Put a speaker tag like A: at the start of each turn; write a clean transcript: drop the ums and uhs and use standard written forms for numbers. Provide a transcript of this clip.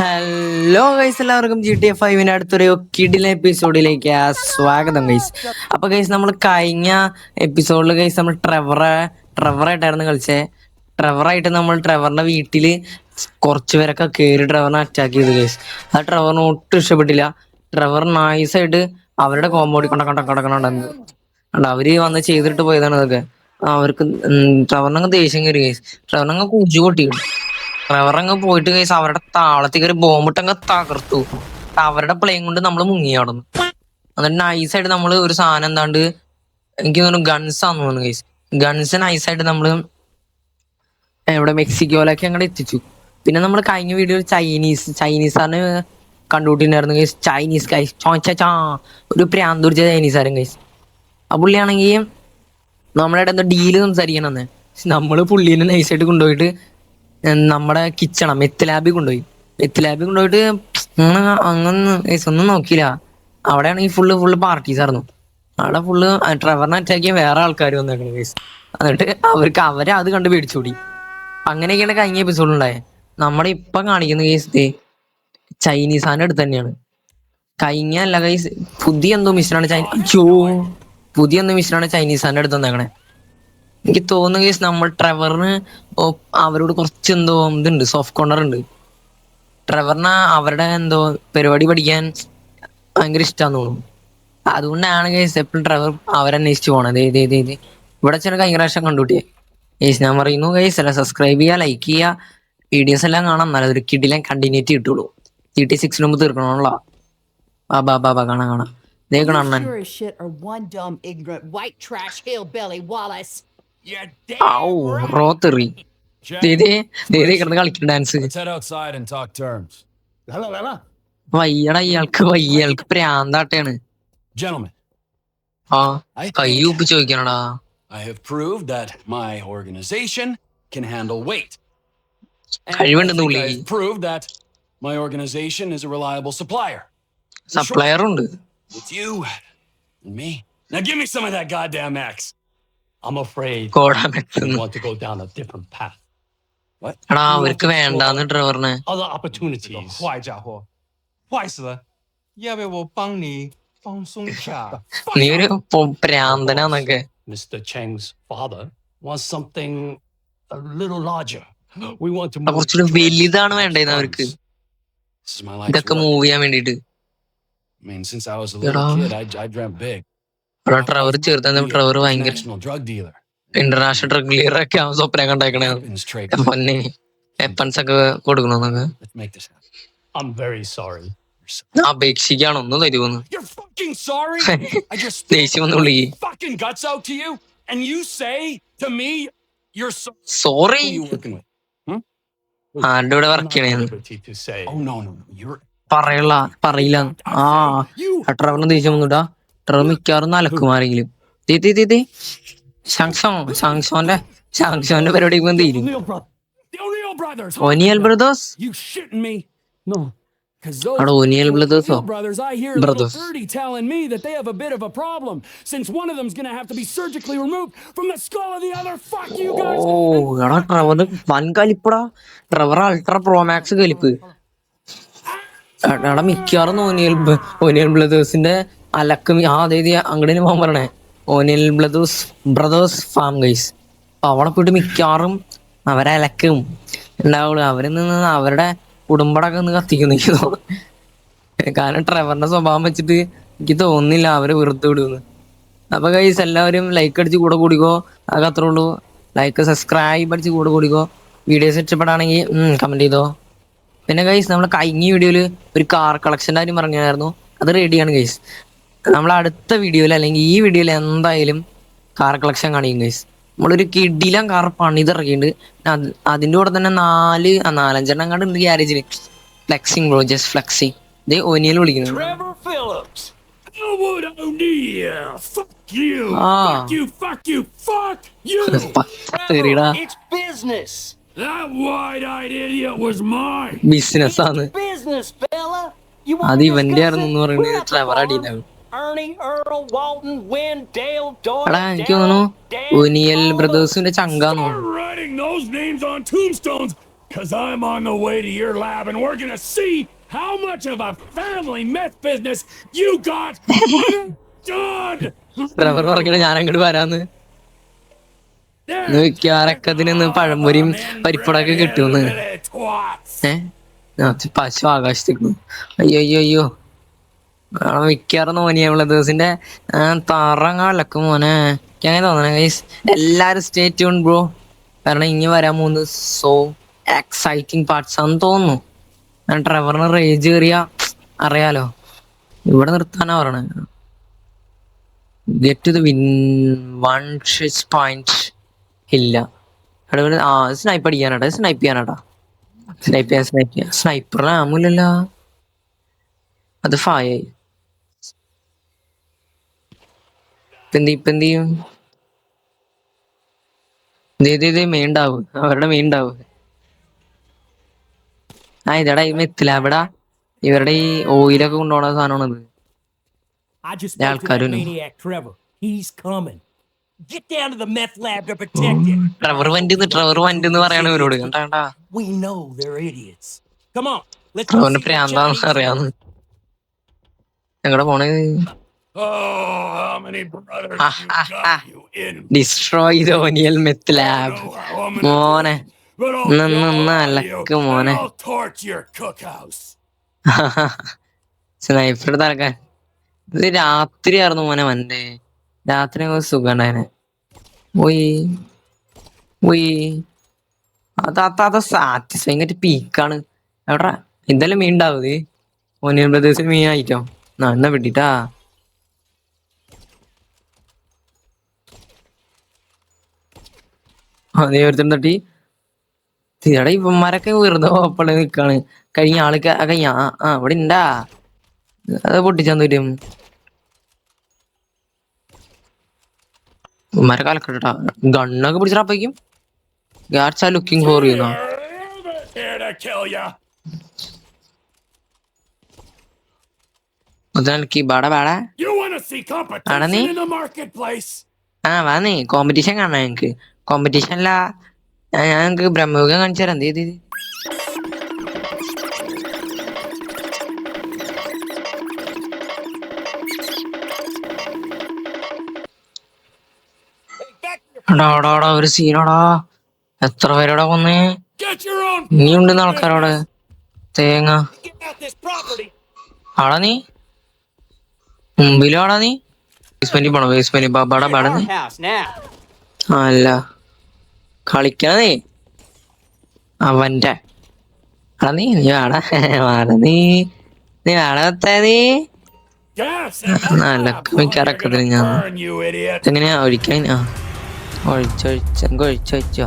A: Hello guys, എല്ലാവർക്കും GTA 5 അടുത്തൊരു കിടിലൻ എപ്പിസോഡിലേക്ക് സ്വാഗതം ഗൈസ്. അപ്പൊ ഗൈസ്, നമ്മൾ കഴിഞ്ഞ എപ്പിസോഡിൽ ഗൈസ് നമ്മൾ ട്രെവറായിട്ടായിരുന്നു കളിച്ചേ. ട്രെവറിന്റെ വീട്ടില് കുറച്ചു പേരൊക്കെ കയറി ട്രെവറിനെ അറ്റാക്ക് ചെയ്തു ഗൈസ്. ആ ട്രെവറിന് ഒട്ടും ഇഷ്ടപ്പെട്ടില്ല. ട്രെവർ നൈസായിട്ട് അവരുടെ കോമ്പൗണ്ടിൽ കിടക്കണുണ്ടെന്ന് അവര് വന്ന് ചെയ്തിട്ട് പോയതാണ് അതൊക്കെ. അവർക്ക് ട്രെവറിനങ്ങ് ദേഷ്യം കയറി ഗൈസ്. ട്രെവറിനങ്ങ് കുജു പൊട്ടിയിട്ടു. ട്രെവറങ്ങ് പോയിട്ട് കേസ് അവരുടെ താളത്തിൽ കയറി ബോംബിട്ടങ്ങ് തകർത്തു. അവരുടെ പ്ലെയിൻ കൊണ്ട് നമ്മൾ മുങ്ങിയാടുന്നു. എന്നിട്ട് നൈസായിട്ട് നമ്മൾ ഒരു സാധനം എന്താണ്ട് എനിക്ക് തോന്നുന്നു ഗൺസ് ആണെന്ന് തോന്നുന്നു കേസ്. ഗൺസ് നൈസായിട്ട് നമ്മള് ഇവിടെ മെക്സിക്കോയിലേക്ക് അങ്ങോട്ട് എത്തിച്ചു. പിന്നെ നമ്മൾ കഴിഞ്ഞ വീഡിയോയിൽ ചൈനീസാണ് കണ്ടുകൂട്ടിണ്ടായിരുന്നു കേസ്. ചൈനീസ് ഗൈസ് ഒരു പ്രാന്ത് പിടിച്ച ചൈനീസാരും കേസ്. ആ പുള്ളിയാണെങ്കിൽ നമ്മളുടെ എന്തോ ഡീല് സംസാരിക്കണമെന്ന് നമ്മള് പുള്ളീനെ നൈസായിട്ട് കൊണ്ടുപോയിട്ട് നമ്മുടെ കിച്ചണ മെത്ത് ലാബിൽ കൊണ്ടുപോയിട്ട് അങ്ങനെ ഒന്നും നോക്കിയില്ല. അവിടെയാണെങ്കിൽ ഫുള്ള് പാർട്ടീസ് ആയിരുന്നു. അവിടെ ഫുള്ള് ട്രെവറിനെ അറ്റാക്ക് ചെയ്യാൻ വേറെ ആൾക്കാർ വന്നേക്കണം കേസ്. എന്നിട്ട് അവരെ അത് കണ്ട് പേടിച്ചോടി. അങ്ങനെയൊക്കെയാണ് കഴിഞ്ഞ എപ്പിസോഡ് ഉണ്ടായത്. നമ്മുടെ ഇപ്പൊ കാണിക്കുന്ന കേസ് ചൈനീസാന്റെ അടുത്ത് തന്നെയാണ്. കഴിഞ്ഞ അല്ല കേസ്, പുതിയ എന്തോ മിഷനാണ് ചൈനീസാന്റെ അടുത്ത് വന്നേക്കണേ. എനിക്ക് തോന്നുന്നു കേസ് നമ്മൾ ട്രെവറിന് അവരോട് കുറച്ച് എന്തോ ഇതുണ്ട്, സോഫ്റ്റ് കോർണർ ഉണ്ട്. ട്രെവറിന് അവരുടെ എന്തോ പരിപാടി പഠിക്കാൻ ഭയങ്കര ഇഷ്ടമാന്ന് തോന്നുന്നു. അതുകൊണ്ടാണ് കേസ് എപ്പോഴും ട്രെവർ അവരന്വേഷിച്ച് പോണത്. ഇവിടെ ചെറിയ കഴിഞ്ഞ പ്രാവശ്യം കണ്ടുകൂട്ടിയേ കേസ്. ഞാൻ പറയുന്നു കേസ്, എല്ലാം സബ്സ്ക്രൈബ് ചെയ്യുക, ലൈക്ക് ചെയ്യുക, വീഡിയോസ് എല്ലാം കാണാം. നല്ലതൊരു കിടിലൻ കണ്ടിന്യൂറ്റി കിട്ടുള്ളൂ. GTA 6 മുമ്പ് തീർക്കണമല്ലോ. ബാബാ കാണാം. അണ്ണൻ റോത്തെറി കിടന്ന് കളിക്കുന്ന ഡാൻസ് ഇയാൾക്ക് പ്രാന്താട്ടാണ്. കൈ ഉപ്പ് ചോദിക്കണടാ. കഴിവുണ്ടെന്ന് പുള്ളി. സപ്ലയർ ഉണ്ട്.
B: Now give me some of that goddamn X. I'm afraid you want to go down a different path. What?
A: അവർക്ക് വേണ്ടാന്ന് ട്രെവറിന്.
B: Other opportunities. 坏家伙，坏死了！要不要我帮你放松一下？
A: നീ ഒരു പ്രാന്തനാന്നൊക്കെ.
B: Mr. Cheng's father wants something a little larger. We want to.
A: കുറച്ചുകൂടി വലുതാണ് വേണ്ടത് അവർക്ക്. ഇതൊക്കെ move ചെയ്യാൻ വേണ്ടിട്ട്.
B: I mean, since I was a little kid, I dreamt big.
A: Trevor ചേർത്ത ട്രെവർ ഭയങ്കര ഇന്റർനാഷണൽ ഡ്രഗ് ഡീലർ ഒക്കെ അവൻ സ്വപ്നം കണ്ടേക്കണേ. പൊന്നെ വെപ്പൺസ് ഒക്കെ കൊടുക്കണോന്നൊക്കെ. അപേക്ഷിക്കാണ്, ഒന്ന് തരുമെന്ന്. ദേഷ്യം വന്ന് വിളിക്ക്. സോറി. ആരുടെ കൂടെ വർക്ക് ചെയ്യണേന്ന് പറയില്ല. ട്രെവറിന് ദേഷ്യം വന്നുട്ടാ. ട്രെവർ മിക്കവാറും അലക്കുമാരെങ്കിലും. ഷാങ്സോന്റെ പരിപാടി തീരും. ഒനിയൽ brothers O'Neal brothers
B: I hear little birdie telling me that they have a bit of a problem since one of them's gonna have to be surgically removed from the skull of the other. Fuck you guys.
A: Trevor വൻ കലിപ്പടാ. Trevor ultra Pro Max കലിപ്പ്. മിക്കവാറും ഒനിയൽ ബ്രദേഴ്സിന്റെ അലക്ക് അതായത് അങ്ങോട്ട് പോകാൻ പറയണേ. ഒനിയൽ brothers farm guys. അവിടെ പോയിട്ട് മിക്കവാറും അവരലക്കും ഉണ്ടാവുള്ളൂ. അവരിൽ നിന്ന് അവരുടെ കുടുംബടൊക്കെ ഒന്ന് കത്തിക്കുന്നു എനിക്ക് തോന്നുന്നു. കാരണം ട്രെവറിന്റെ സ്വഭാവം വെച്ചിട്ട് എനിക്ക് തോന്നുന്നില്ല അവര് വെറുതെ വിടുന്നു. അപ്പൊ ഗൈസ്, എല്ലാവരും ലൈക്ക് അടിച്ച് കൂടെ കൂടിക്കോ. അതൊക്കെ അത്രേ ഉള്ളൂ. ലൈക്ക് സബ്സ്ക്രൈബ് അടിച്ച് കൂടെ കൂടിക്കോ. വീഡിയോസ് ഇഷ്ടപ്പെടാണെങ്കിൽ കമന്റ് ചെയ്തോ. പിന്നെ ഗൈസ്, നമ്മൾ കഴിഞ്ഞ വീഡിയോയില് ഒരു കാർ കളക്ഷൻ്റെ കാര്യം പറഞ്ഞായിരുന്നു. അത് റെഡിയാണ് ഗൈസ്. നമ്മൾ അടുത്ത വീഡിയോയിൽ അല്ലെങ്കിൽ ഈ വീഡിയോയിൽ എന്തായാലും കാർ കളക്ഷൻ കാണിക്കും ഗൈസ്. നമ്മളൊരു കിടിലം കാർ പണിതിറക്കിയിട്ടുണ്ട്. അതിൻ്റെ കൂടെ തന്നെ 4-5 കണ്ട് ഉണ്ട് ഗ്യാരേജില്. Flexing bro, just flexing. ഇത് ഒനിയൽ വിളിക്കുന്നത്. ബിസിനസ് ആണ് അത്. ഇവന്റെ ആയിരുന്നു എന്ന് പറയുന്നത് ട്രെവർ അടിയിലാണ്. എടാ, എനിക്ക് തോന്നുന്നു ഒനിയൽ ബ്രദേഴ്സിന്റെ ചങ്കാന്ന് തോന്നുന്നു.
B: Because I'm on the way to your lab and we're gonna see how much of a family meth business you got done!
A: Trevor പറഞ്ഞിട്ട് ഞാൻ അങ്ങോട്ട് വരാന്ന് മിക്കവാറൊക്കതിന് പഴംപൊരിയും പരിപ്പടൊക്കെ കിട്ടുമെന്ന്. പശു ആകാശത്തേക്ക്. അയ്യോ അയ്യോ അയ്യോ, മിക്കവാറും മോനിയുള്ള ദിവസിന്റെ തറങ്ങാലൊക്കെ മോനെ അങ്ങനെ തോന്നണേ ഗൈസ്. എല്ലാരും സ്റ്റേ ട്യൂൺ ബ്രോ, കാരണം ഇനി വരാൻ പോകുന്നത് സോ എക്സൈറ്റിംഗ് പാർട്സ് ആണെന്ന് തോന്നുന്നു. ഞാൻ ട്രെവറിന് റേജ് കയറിയ അറിയാലോ, ഇവിടെ നിർത്താനാ പറയണേ. Get to the vantage point ഇല്ല. സ്നൈപ്പ് അടിക്കാനാട്ടാ, സ്നൈപ്പ് ചെയ്യാനാട്ടാ, സ്നൈപ്പ് ചെയ്യാൻ സ്നൈപ്പറിന് ആമൂലല്ല, അത് ഫായായി. ഇപ്പൊ എന്ത് ചെയ്യും? മെയിൻണ്ടാവ്, അവരുടെ മെയിൻണ്ടാവ്. ഇതടാ ഈ മെത്തില്ല ഇവിടെ ഇവരുടെ ഈ ഓയിലൊക്കെ കൊണ്ടുപോകുന്ന സാധനമാണത്.
C: I just spoke to that maniac Trevor. He's coming. Get down to the meth lab to protect him.
A: Trevor വണ്ടി എന്ന് പറയണ ഇവരോട്. കണ്ടാ
C: We know they're idiots. Come on, let's go.
A: ട്രെവറിന്റെ പ്രാന്താന്ന് അറിയാന്ന്. ഞങ്ങളുടെ പോണേ ഡിസ്ട്രോയ് ദ ഓനിയൽ മെത്ത് ലാബ്. മോനെ അലക്ക് മോനെ, സ്നൈപ്പർ തലക്കാൻ. ഇത് രാത്രി ആയിരുന്നു മോനെ, മന്റെ രാത്രി സുഖം ഉണ്ടായനെ. അത് സാറ്റിസ്ഫൈങ് പീക്കാണ്. എവിടാ ഇതെല്ലാം മീൻ ഉണ്ടാവും. ഓനിയൻ ബ്രദേഴ്സിന് മീൻ ആയിട്ടോ എന്നാ വിട്ടിട്ടാ. അതേ ഒരുത്തം തട്ടി. തീരടെ ഇവന്മാരൊക്കെ വെറുതെ ഓപ്പളെ നിക്കാണ്. കഴിഞ്ഞ ആൾക്ക് ഇവിടെ ഉണ്ടാ, അത് പൊട്ടിച്ചാൻ തരും. ഇവന്മാരെ കലക്കട്ടാ, ഗണ്ണൊക്കെ പിടിച്ചിട്ടപ്പേക്കും guards are looking for you. വാ നീ കോമ്പറ്റീഷൻ കാണാ. ഞങ്ങക്ക് കോമ്പറ്റീഷനല്ല, ഞങ്ങക്ക് ബ്രഹ്മയുഗം കാണിച്ചു തരാം. എന്ത് ചെയ്ത് ഒരു സീനോടാ. എത്ര പേരോടാ കൊന്നേ? ഇനിയുണ്ടെന്ന് ആൾക്കാരോട് തേങ്ങ. ആടാ നീ മുമ്പിലാടാ നീ. ബേസ്മെന്റിൽ പോണോ? ബേസ്മെന്റിൽ ബാടാ നീ. അല്ല കളിക്കാന്നേ അവന്റെ നീ നീ വാടകത്താ നീ. നല്ല മിക്കറക്കത്തിന് ഞാൻ എങ്ങനെയാ ഒഴിക്കാൻ? ഒഴിച്ചൊഴിച്ചോ.